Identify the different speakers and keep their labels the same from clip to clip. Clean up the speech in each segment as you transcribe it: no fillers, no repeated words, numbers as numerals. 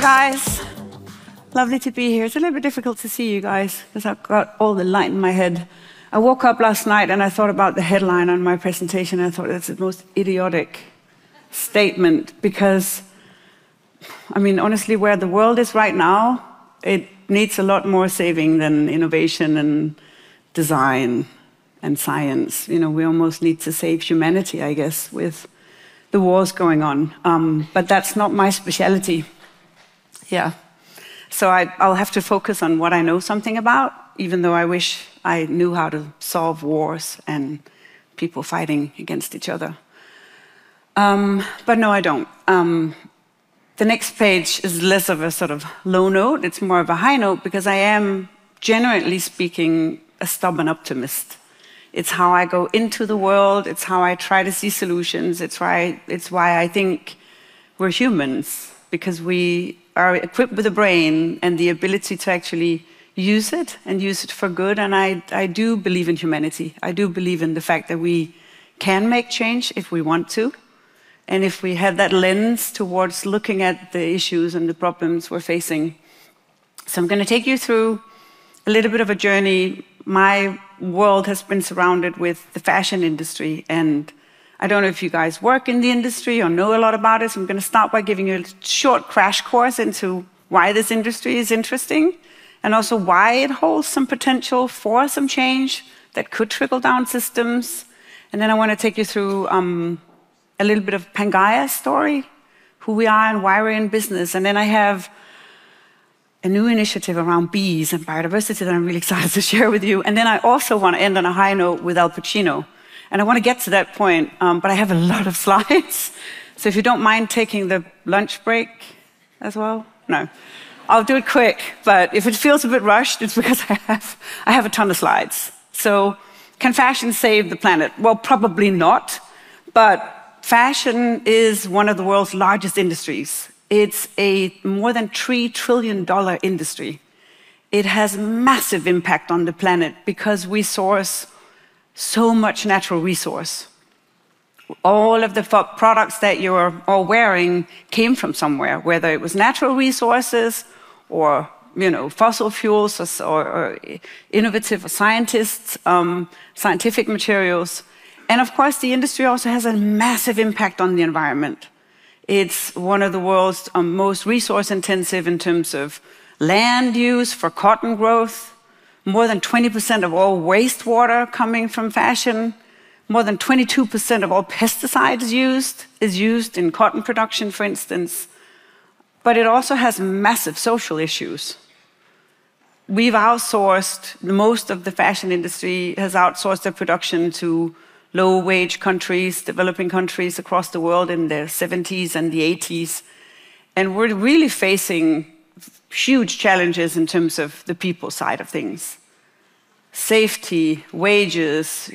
Speaker 1: guys. Lovely to be here. It's a little bit difficult to see you guys because I've got all the light in my head. I woke up last night and I thought about the headline on my presentation, and I thought that's the most idiotic statement because, I mean, honestly, where the world is right now, it needs a lot more saving than innovation and design and science. You know, we almost need to save humanity, I guess, with the wars going on. But that's not my specialty. Yeah. So I'll have to focus on what I know something about, even though I wish I knew how to solve wars and people fighting against each other. But no, I don't. The next page is less of a sort of low note. It's more of a high note because I am, generally speaking, a stubborn optimist. It's how I go into the world. It's how I try to see solutions. It's why I think we're humans, because we are equipped with a brain and the ability to actually use it and use it for good. And I do believe in humanity. I do believe in the fact that we can make change if we want to. And if we have that lens towards looking at the issues and the problems we're facing. So I'm going to take you through a little bit of a journey. My world has been surrounded with the fashion industry, and I don't know if you guys work in the industry or know a lot about it, so I'm going to start by giving you a short crash course into why this industry is interesting, and also why it holds some potential for some change that could trickle down systems. And then I want to take you through a little bit of Pangaia's story, who we are and why we're in business. And then I have a new initiative around bees and biodiversity that I'm really excited to share with you. And then I also want to end on a high note with Al Pacino. And I want to get to that point, but I have a lot of slides. So if you don't mind taking the lunch break as well. No, I'll do it quick. But if it feels a bit rushed, it's because I have a ton of slides. So can fashion save the planet? Well, probably not. But fashion is one of the world's largest industries. It's a more than $3 trillion industry. It has massive impact on the planet because we source so much natural resource. All of the products that you're all wearing came from somewhere, whether it was natural resources or fossil fuels or innovative scientists, scientific materials. And of course, the industry also has a massive impact on the environment. It's one of the world's most resource-intensive in terms of land use for cotton growth. More than 20% of all wastewater coming from fashion. More than 22% of all pesticides is used in cotton production, for instance. But it also has massive social issues. We've outsourced, most of the fashion industry has outsourced their production to low-wage countries, developing countries across the world in the 70s and the 80s. And we're really facing huge challenges in terms of the people side of things. Safety, wages,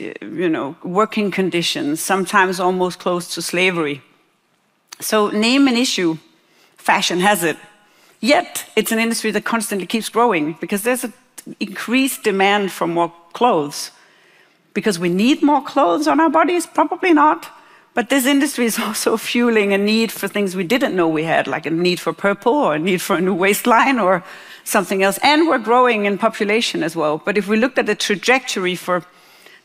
Speaker 1: working conditions, sometimes almost close to slavery. So name an issue, fashion has it. Yet it's an industry that constantly keeps growing because there's an increased demand for more clothes. Because we need more clothes on our bodies? Probably not. But this industry is also fueling a need for things we didn't know we had, like a need for purple or a need for a new waistline or something else. And we're growing in population as well. But if we looked at the trajectory for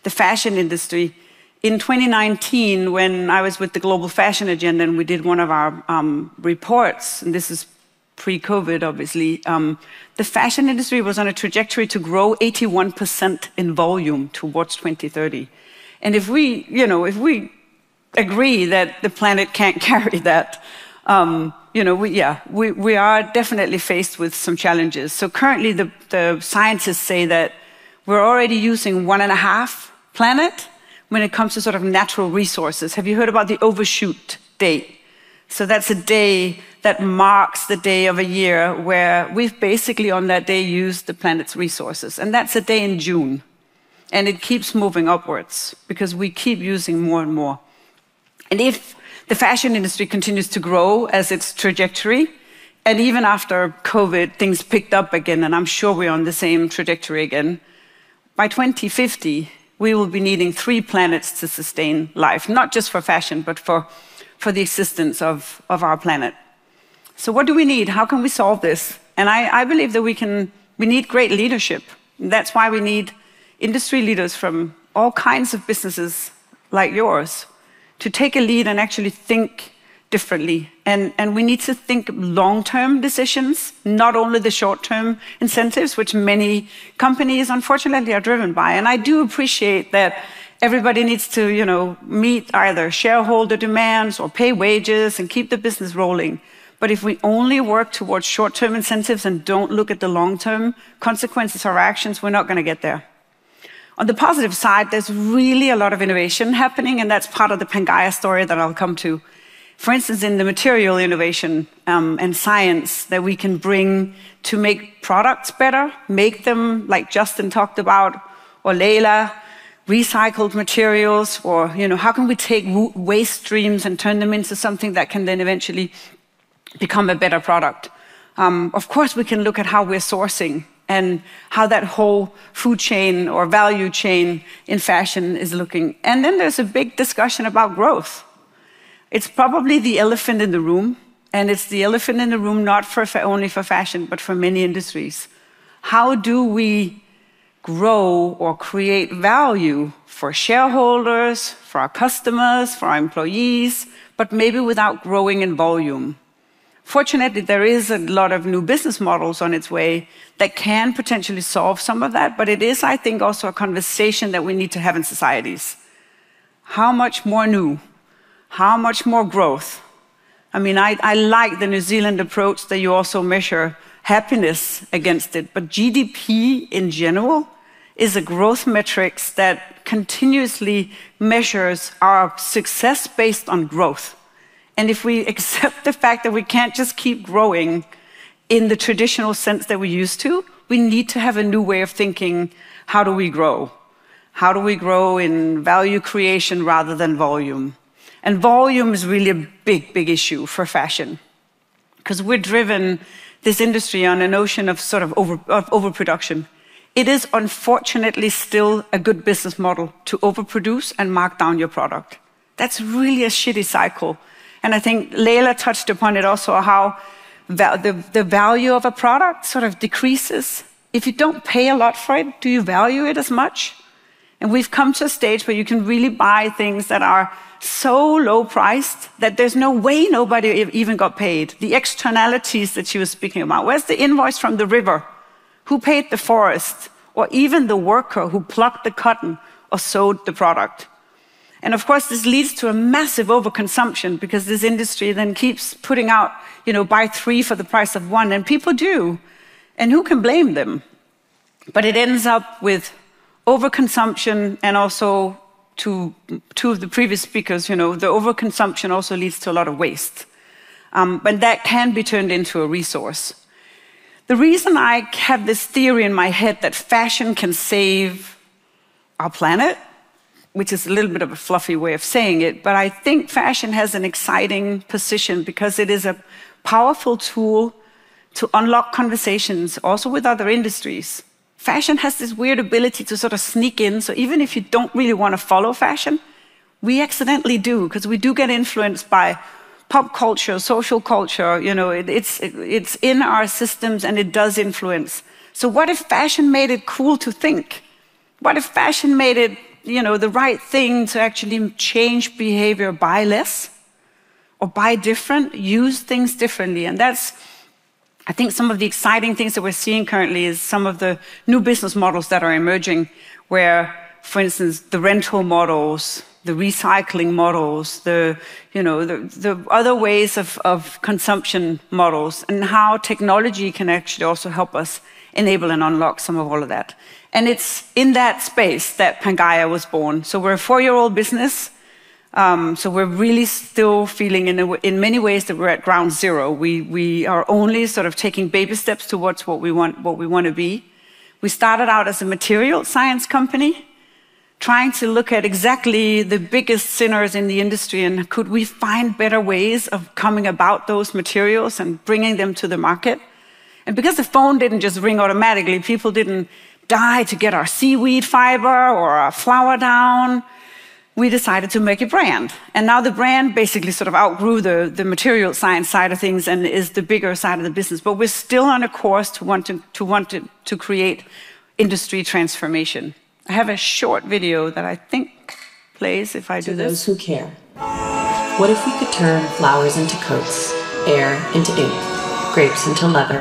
Speaker 1: the fashion industry, in 2019, when I was with the Global Fashion Agenda and we did one of our reports, and this is pre-COVID, obviously, the fashion industry was on a trajectory to grow 81% in volume towards 2030. And if we agree that the planet can't carry that, we are definitely faced with some challenges. So currently, the scientists say that we're already using 1.5 planet when it comes to sort of natural resources. Have you heard about the overshoot date? So that's a day that marks the day of a year where we've basically on that day used the planet's resources. And that's a day in June. And it keeps moving upwards because we keep using more and more. And if the fashion industry continues to grow as its trajectory, and even after COVID, things picked up again, and I'm sure we're on the same trajectory again, by 2050, we will be needing 3 planets to sustain life, not just for fashion, but for the existence of our planet. So what do we need? How can we solve this? And I believe that we need great leadership. That's why we need industry leaders from all kinds of businesses like yours to take a lead and actually think differently. And we need to think long-term decisions, not only the short-term incentives, which many companies, unfortunately, are driven by. And I do appreciate that everybody needs to, meet either shareholder demands or pay wages and keep the business rolling. But if we only work towards short-term incentives and don't look at the long-term consequences of our actions, we're not going to get there. On the positive side, there's really a lot of innovation happening, and that's part of the Pangaea story that I'll come to. For instance, in the material innovation and science that we can bring to make products better, make them like Justin talked about, or Leila, recycled materials, or how can we take waste streams and turn them into something that can then eventually become a better product. Of course, we can look at how we're sourcing and how that whole food chain or value chain in fashion is looking. And then there's a big discussion about growth. It's probably the elephant in the room, and it's the elephant in the room not only for fashion, but for many industries. How do we grow or create value for shareholders, for our customers, for our employees, but maybe without growing in volume? Fortunately, there is a lot of new business models on its way that can potentially solve some of that, but it is, I think, also a conversation that we need to have in societies. How much more new? How much more growth? I mean, I like the New Zealand approach that you also measure happiness against it, but GDP in general is a growth metrics that continuously measures our success based on growth. And if we accept the fact that we can't just keep growing in the traditional sense that we used to, we need to have a new way of thinking, how do we grow? How do we grow in value creation rather than volume? And volume is really a big, big issue for fashion, because we're driven, this industry, on a notion of sort of overproduction. It is unfortunately still a good business model to overproduce and mark down your product. That's really a shitty cycle. And I think Leila touched upon it also, how the value of a product sort of decreases. If you don't pay a lot for it, do you value it as much? And we've come to a stage where you can really buy things that are so low priced that there's no way nobody even got paid. The externalities that she was speaking about. Where's the invoice from the river? Who paid the forest? Or even the worker who plucked the cotton or sewed the product? And of course, this leads to a massive overconsumption, because this industry then keeps putting out, buy 3 for the price of 1, and people do. And who can blame them? But it ends up with overconsumption, and also to two of the previous speakers, the overconsumption also leads to a lot of waste. But that can be turned into a resource. The reason I have this theory in my head that fashion can save our planet, which is a little bit of a fluffy way of saying it, but I think fashion has an exciting position because it is a powerful tool to unlock conversations also with other industries. Fashion has this weird ability to sort of sneak in, so even if you don't really want to follow fashion, we accidentally do, because we do get influenced by pop culture, social culture, it's in our systems and it does influence. So what if fashion made it cool to think? What if fashion made it the right thing to actually change behavior, buy less or buy different, use things differently? And that's, I think, some of the exciting things that we're seeing currently is some of the new business models that are emerging where, for instance, the rental models, the recycling models, the other ways of consumption models, and how technology can actually also help us enable and unlock some of all of that. And it's in that space that Pangaea was born. So we're a 4-year-old business. So we're really still feeling in many ways that we're at ground zero. We are only sort of taking baby steps towards what we want to be. We started out as a material science company, trying to look at exactly the biggest sinners in the industry and could we find better ways of coming about those materials and bringing them to the market. And because the phone didn't just ring automatically, people didn't die to get our seaweed fiber or our flour down. we decided to make a brand. And now the brand basically sort of outgrew the material science side of things and is the bigger side of the business. But we're still on a course to create industry transformation. I have a short video that I think plays if I do this.
Speaker 2: To those who care, what if we could turn flowers into coats, air into ink, grapes into leather?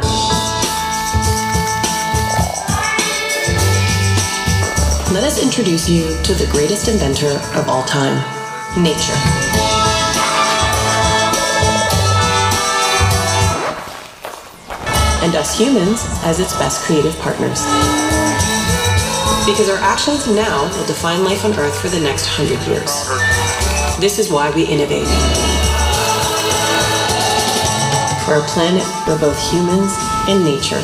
Speaker 2: Let us introduce you to the greatest inventor of all time, nature. And us humans as its best creative partners. Because our actions now will define life on Earth for the next 100 years. This is why we innovate. For a planet where both humans and nature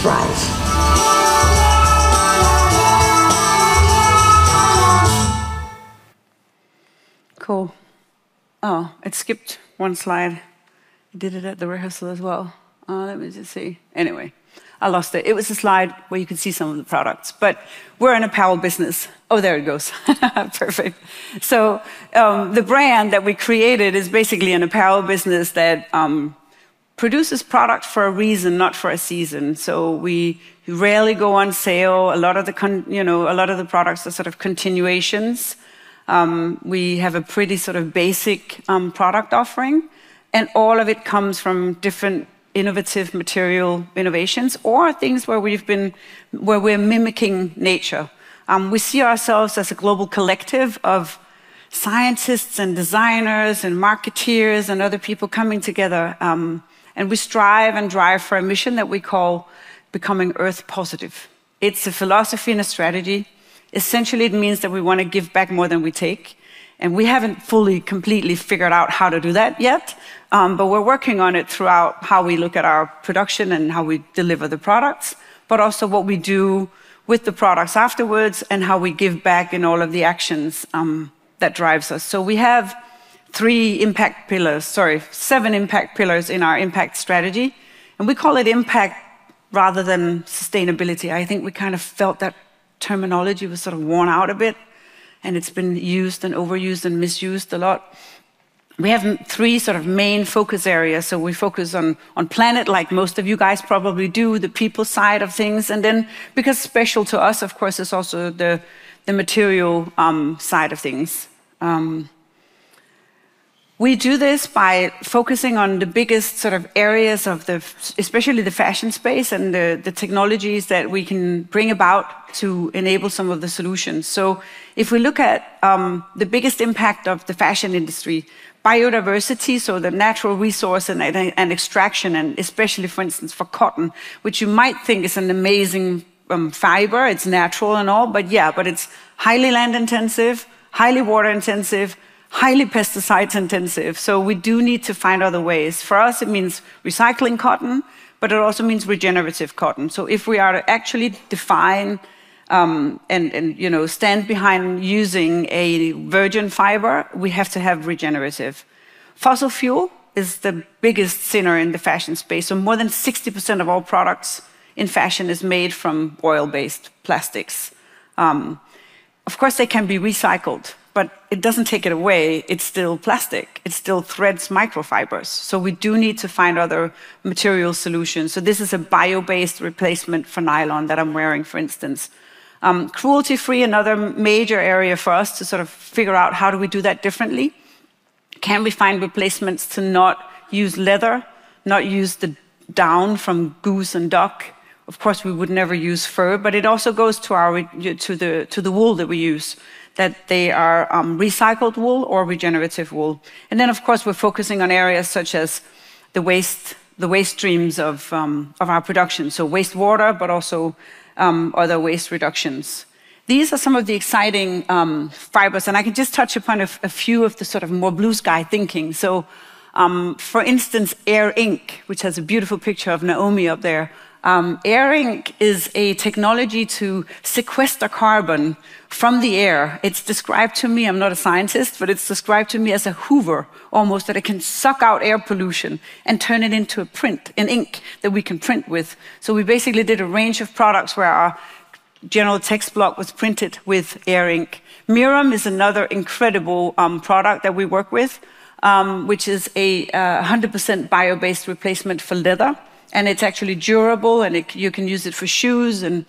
Speaker 2: thrive.
Speaker 1: Cool. Oh, it skipped one slide. I did it at the rehearsal as well. Let me just see. Anyway, I lost it. It was a slide where you could see some of the products. But we're an apparel business. Oh, there it goes. Perfect. So the brand that we created is basically an apparel business that produces product for a reason, not for a season. So we rarely go on sale. A lot of the products are sort of continuations. We have a pretty sort of basic product offering, and all of it comes from different innovative material innovations or things where we're mimicking nature. We see ourselves as a global collective of scientists and designers and marketeers and other people coming together, and we strive and drive for a mission that we call becoming Earth positive. It's a philosophy and a strategy. Essentially, it means that we want to give back more than we take. And we haven't fully, completely figured out how to do that yet, but we're working on it throughout how we look at our production and how we deliver the products, but also what we do with the products afterwards and how we give back in all of the actions that drives us. So we have 7 impact pillars in our impact strategy, and we call it impact rather than sustainability. I think we kind of felt that terminology was sort of worn out a bit, and it's been used and overused and misused a lot. We have 3 sort of main focus areas. So we focus on planet, like most of you guys probably do, the people side of things. And then, because special to us, of course, is also the material side of things. We do this by focusing on the biggest sort of areas of especially the fashion space and the technologies that we can bring about to enable some of the solutions. So if we look at the biggest impact of the fashion industry, biodiversity, so the natural resource and extraction, and especially, for instance, for cotton, which you might think is an amazing fiber, it's natural and all, but it's highly land intensive, highly water intensive, highly pesticides intensive. So we do need to find other ways. For us, it means recycling cotton, but it also means regenerative cotton. So if we are to actually define and stand behind using a virgin fiber, we have to have regenerative. Fossil fuel is the biggest sinner in the fashion space. So more than 60% of all products in fashion is made from oil-based plastics. Of course, they can be recycled, but it doesn't take it away. It's still plastic. It still threads microfibers. So we do need to find other material solutions. So this is a bio-based replacement for nylon that I'm wearing, for instance. Cruelty-free, another major area for us to sort of figure out how do we do that differently. Can we find replacements to not use leather, not use the down from goose and duck? Of course, we would never use fur, but it also goes to the wool that we use, that they are recycled wool or regenerative wool. And then, of course, we're focusing on areas such as the waste streams of our production, so wastewater, but also other waste reductions. These are some of the exciting fibers, and I can just touch upon a few of the sort of more blue sky thinking. So, for instance, Air Ink, which has a beautiful picture of Naomi up there. Air Ink is a technology to sequester carbon from the air. It's described to me, I'm not a scientist, but it's described to me as a hoover, almost, that it can suck out air pollution and turn it into an ink that we can print with. So we basically did a range of products where our general text block was printed with air ink. Mirum is another incredible product that we work with, which is a 100% bio-based replacement for leather. And it's actually durable, and you can use it for shoes and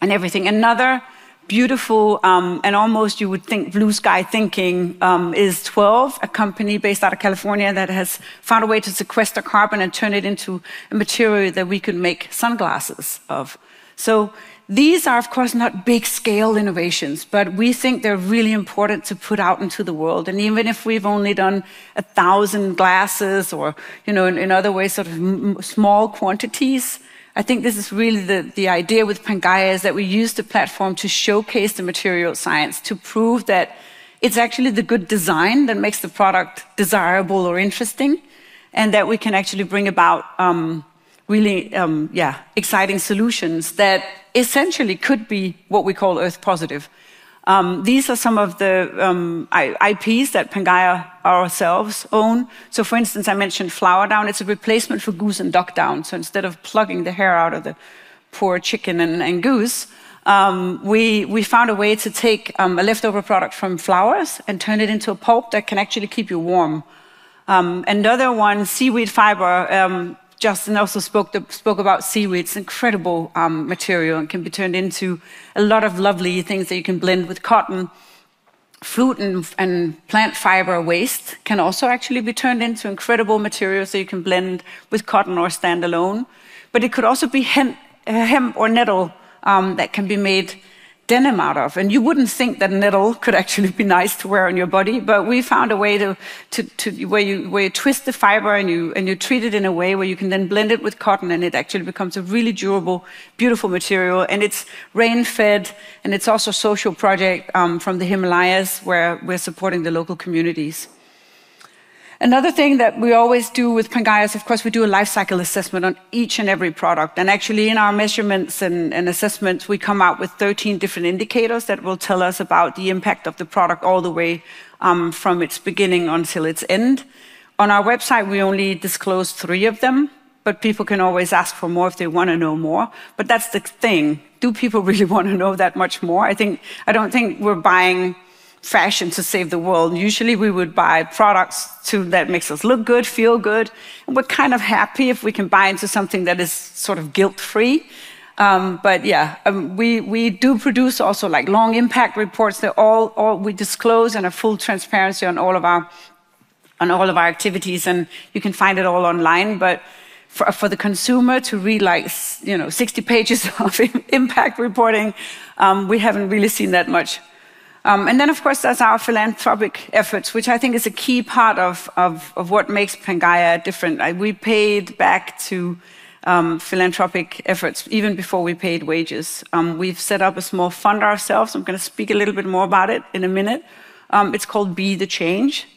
Speaker 1: everything. Another beautiful and almost you would think blue sky thinking is 12, a company based out of California that has found a way to sequester carbon and turn it into a material that we could make sunglasses of. So these are, of course, not big scale innovations, but we think they're really important to put out into the world. And even if we've only done 1,000 glasses or, in other ways, sort of small quantities, I think this is really the idea with Pangaea, is that we use the platform to showcase the material science, to prove that it's actually the good design that makes the product desirable or interesting, and that we can actually bring about really exciting solutions that essentially could be what we call Earth positive. These are some of the IPs that Pangaea ourselves own. So for instance, I mentioned flower down. It's a replacement for goose and duck down. So instead of plugging the hair out of the poor chicken and goose, we found a way to take a leftover product from flowers and turn it into a pulp that can actually keep you warm. Another one, seaweed fiber. Justin also spoke about seaweed. It's an incredible material and can be turned into a lot of lovely things that you can blend with cotton. Fruit and plant fiber waste can also actually be turned into incredible materials that you can blend with cotton or stand alone. But it could also be hemp or nettle that can be made denim out of. And you wouldn't think that nettle could actually be nice to wear on your body, but we found a way where you twist the fiber and you treat it in a way where you can then blend it with cotton, and it actually becomes a really durable, beautiful material. And it's rain-fed, and it's also a social project from the Himalayas where we're supporting the local communities. Another thing that we always do with Pangaea is, of course, we do a life cycle assessment on each and every product. And actually, in our measurements and assessments, we come out with 13 different indicators that will tell us about the impact of the product all the way from its beginning until its end. On our website, we only disclose 3 of them, but people can always ask for more if they want to know more. But that's the thing. Do people really want to know that much more? I don't think we're buying fashion to save the world. Usually we would buy products that makes us look good, feel good, and we're kind of happy if we can buy into something that is sort of guilt-free. We do produce also like long impact reports that all we disclose and a full transparency on all of our activities, and you can find it all online. But for the consumer to read 60 pages of impact reporting, we haven't really seen that much. And then, of course, there's our philanthropic efforts, which I think is a key part of what makes Pangaea different. We paid back to philanthropic efforts even before we paid wages. We've set up a small fund ourselves. I'm going to speak a little bit more about it in a minute. It's called Be the Change.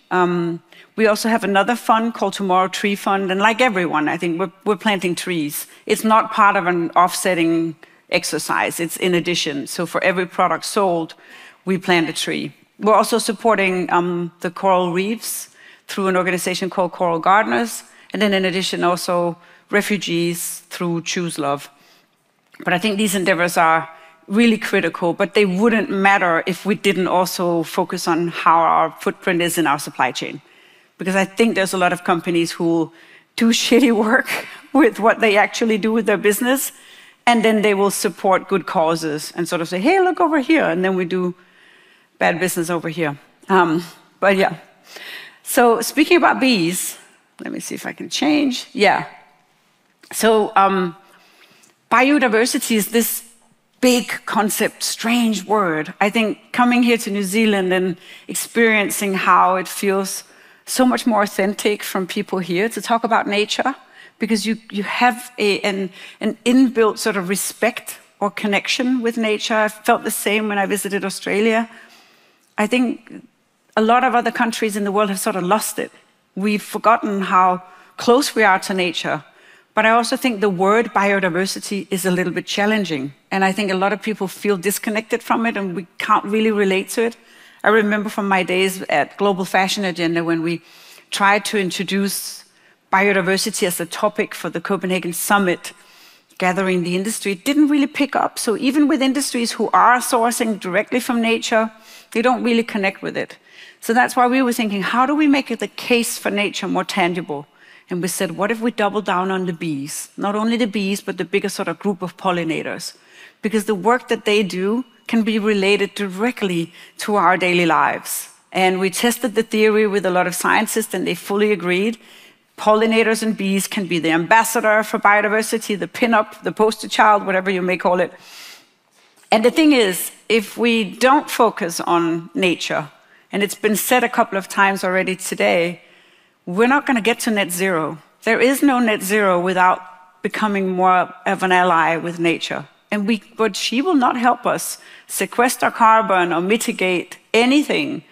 Speaker 1: We also have another fund called Tomorrow Tree Fund. And like everyone, I think we're planting trees. It's not part of an offsetting exercise. It's in addition. So for every product sold, we plant a tree. We're also supporting the coral reefs through an organization called Coral Gardeners, and then in addition also refugees through Choose Love. But I think these endeavors are really critical, but they wouldn't matter if we didn't also focus on how our footprint is in our supply chain. Because I think there's a lot of companies who do shitty work with what they actually do with their business, and then they will support good causes and sort of say, hey, look over here, and then we do bad business over here. But yeah. So speaking about bees, let me see if I can change. Yeah. So biodiversity is this big concept, strange word. I think coming here to New Zealand and experiencing how it feels so much more authentic from people here to talk about nature, because you have an inbuilt sort of respect or connection with nature. I felt the same when I visited Australia. I think a lot of other countries in the world have sort of lost it. We've forgotten how close we are to nature. But I also think the word biodiversity is a little bit challenging. And I think a lot of people feel disconnected from it and we can't really relate to it. I remember from my days at Global Fashion Agenda when we tried to introduce biodiversity as a topic for the Copenhagen Summit. gathering the industry, it didn't really pick up. So even with industries who are sourcing directly from nature, they don't really connect with it. So that's why we were thinking, how do we make the case for nature more tangible? And we said, what if we double down on the bees? Not only the bees, but the bigger sort of group of pollinators. Because the work that they do can be related directly to our daily lives. And we tested the theory with a lot of scientists, and they fully agreed. Pollinators and bees can be the ambassador for biodiversity, the pin-up, the poster child, whatever you may call it. And the thing is, if we don't focus on nature, and it's been said a couple of times already today, we're not going to get to net zero. There is no net zero without becoming more of an ally with nature. But she will not help us sequester carbon or mitigate anything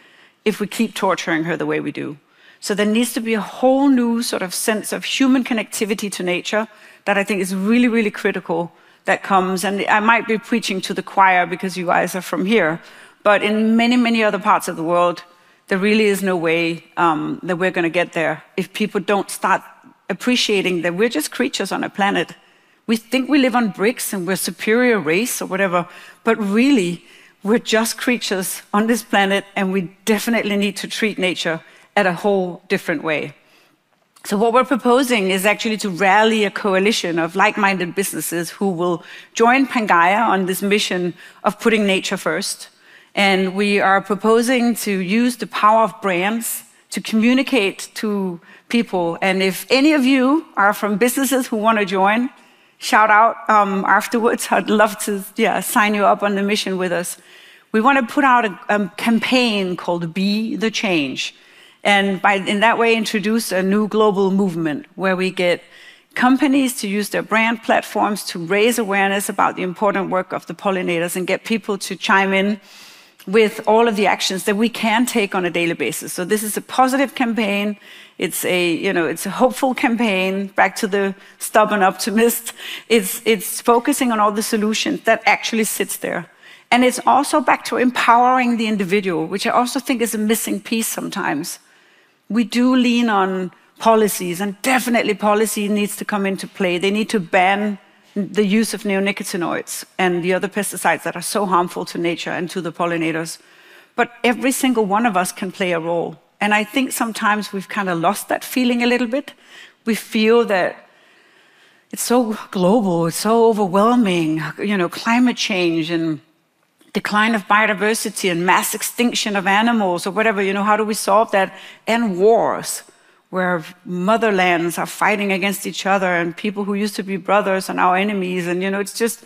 Speaker 1: if we keep torturing her the way we do. So there needs to be a whole new sort of sense of human connectivity to nature that I think is really, really critical that comes. And I might be preaching to the choir because you guys are from here, but in many, many other parts of the world, there really is no way that we're going to get there if people don't start appreciating that we're just creatures on a planet. We think we live on bricks and we're a superior race or whatever, but really, we're just creatures on this planet, and we definitely need to treat nature at a whole different way. So what we're proposing is actually to rally a coalition of like-minded businesses who will join Pangaea on this mission of putting nature first. And we are proposing to use the power of brands to communicate to people. And if any of you are from businesses who want to join, shout out afterwards. I'd love to sign you up on the mission with us. We want to put out a campaign called Be the Change. And in that way, introduce a new global movement where we get companies to use their brand platforms to raise awareness about the important work of the pollinators and get people to chime in with all of the actions that we can take on a daily basis. So this is a positive campaign. It's a hopeful campaign, back to the stubborn optimist. It's focusing on all the solutions that actually sits there. And it's also back to empowering the individual, which I also think is a missing piece sometimes. We do lean on policies, and definitely policy needs to come into play. They need to ban the use of neonicotinoids and the other pesticides that are so harmful to nature and to the pollinators. But every single one of us can play a role. And I think sometimes we've kind of lost that feeling a little bit. We feel that it's so global, it's so overwhelming, climate change and decline of biodiversity and mass extinction of animals or whatever, how do we solve that? And wars, where motherlands are fighting against each other and people who used to be brothers are now enemies. And, it's just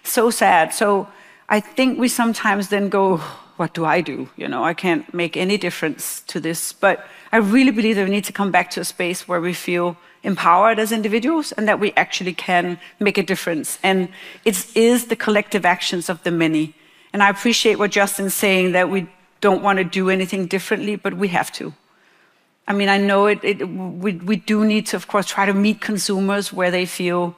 Speaker 1: so sad. So I think we sometimes then go, what do? I can't make any difference to this. But I really believe that we need to come back to a space where we feel empowered as individuals and that we actually can make a difference. And it is the collective actions of the many. And I appreciate what Justin's saying, that we don't want to do anything differently, but we have to. I mean, I know we do need to, of course, try to meet consumers where they feel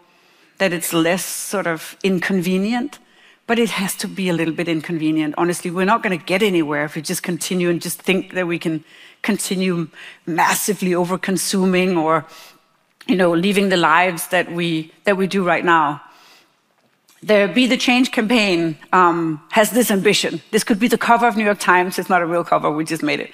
Speaker 1: that it's less sort of inconvenient, but it has to be a little bit inconvenient. Honestly, we're not going to get anywhere if we just continue and just think that we can continue massively over-consuming or, living the lives that we do right now. The Be the Change campaign has this ambition. This could be the cover of New York Times. It's not a real cover, we just made it.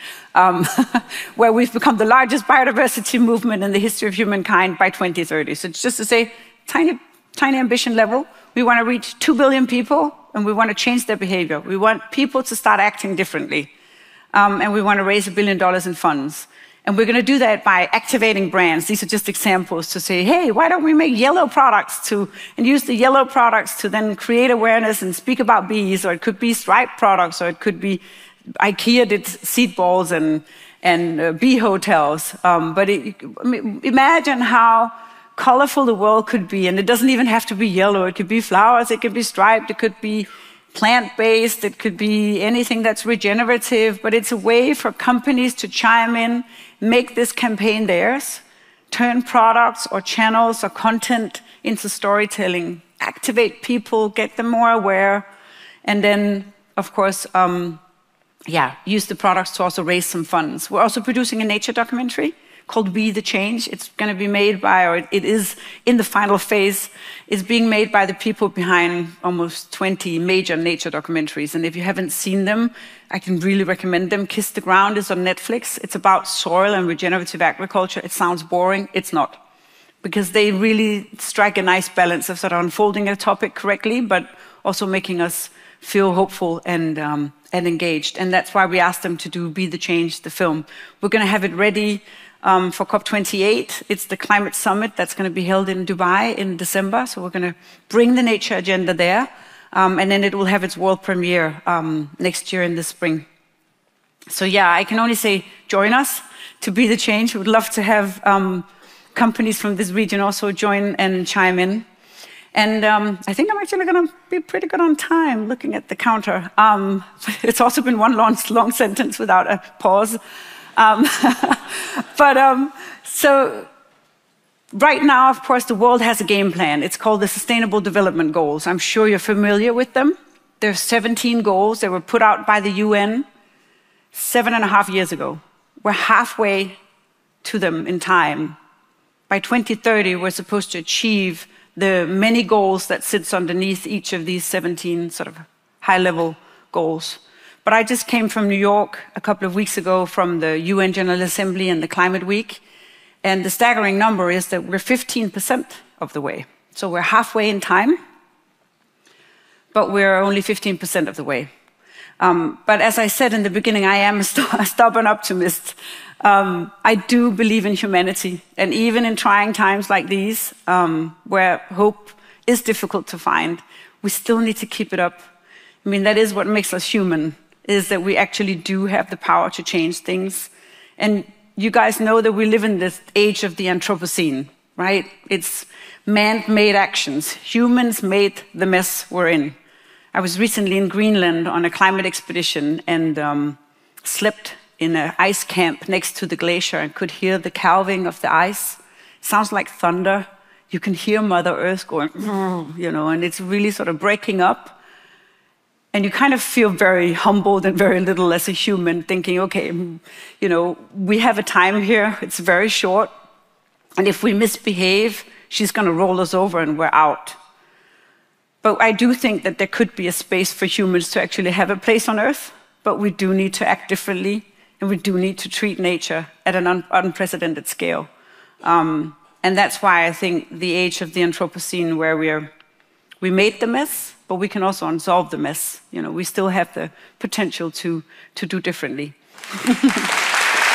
Speaker 1: Where we've become the largest biodiversity movement in the history of humankind by 2030. So it's just to say, tiny ambition level. We want to reach 2 billion people, and we want to change their behavior. We want people to start acting differently. And we want to raise $1 billion in funds. And we're going to do that by activating brands. These are just examples to say, hey, why don't we make yellow products and use the yellow products to then create awareness and speak about bees, or it could be striped products, or it could be IKEA did seed balls and bee hotels. But imagine how colorful the world could be, and it doesn't even have to be yellow. It could be flowers, it could be striped, it could be plant-based, it could be anything that's regenerative, but it's a way for companies to chime in, make this campaign theirs, turn products or channels or content into storytelling, activate people, get them more aware, and then, of course, use the products to also raise some funds. We're also producing a nature documentary, called Be the Change. It's going to be made by, or it is in the final phase, is being made by the people behind almost 20 major nature documentaries. And if you haven't seen them, I can really recommend them. Kiss the Ground is on Netflix. It's about soil and regenerative agriculture. It sounds boring. It's not. Because they really strike a nice balance of sort of unfolding a topic correctly, but also making us feel hopeful and engaged. And that's why we asked them to do Be the Change, the film. We're going to have it ready for COP28. It's the climate summit that's going to be held in Dubai in December. So we're going to bring the nature agenda there. And then it will have its world premiere next year in the spring. So yeah, I can only say join us to Be the Change. We would love to have companies from this region also join and chime in. And I think I'm actually going to be pretty good on time looking at the counter. It's also been one long sentence without a pause. So right now, of course, the world has a game plan. It's called the Sustainable Development Goals. I'm sure you're familiar with them. There are 17 goals that were put out by the UN 7.5 years ago. We're halfway to them in time. By 2030, we're supposed to achieve the many goals that sits underneath each of these 17 sort of high-level goals. But I just came from New York a couple of weeks ago from the UN General Assembly and the Climate Week. And the staggering number is that we're 15% of the way. So we're halfway in time, but we're only 15% of the way. But as I said in the beginning, I am a stubborn optimist. I do believe in humanity, and even in trying times like these, where hope is difficult to find, we still need to keep it up. I mean, that is what makes us human, is that we actually do have the power to change things. And you guys know that we live in this age of the Anthropocene, right? It's man-made actions. Humans made the mess we're in. I was recently in Greenland on a climate expedition and slept in an ice camp next to the glacier and could hear the calving of the ice. It sounds like thunder. You can hear Mother Earth going, you know, and it's really sort of breaking up. And you kind of feel very humbled and very little as a human, thinking, okay, you know, we have a time here, it's very short, and if we misbehave, she's going to roll us over and we're out. But I do think that there could be a space for humans to actually have a place on Earth, but we do need to act differently, and we do need to treat nature at an unprecedented scale. And that's why I think the age of the Anthropocene, where we made the mess, but we can also unsolve the mess. You know, we still have the potential to do differently.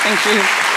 Speaker 1: Thank you.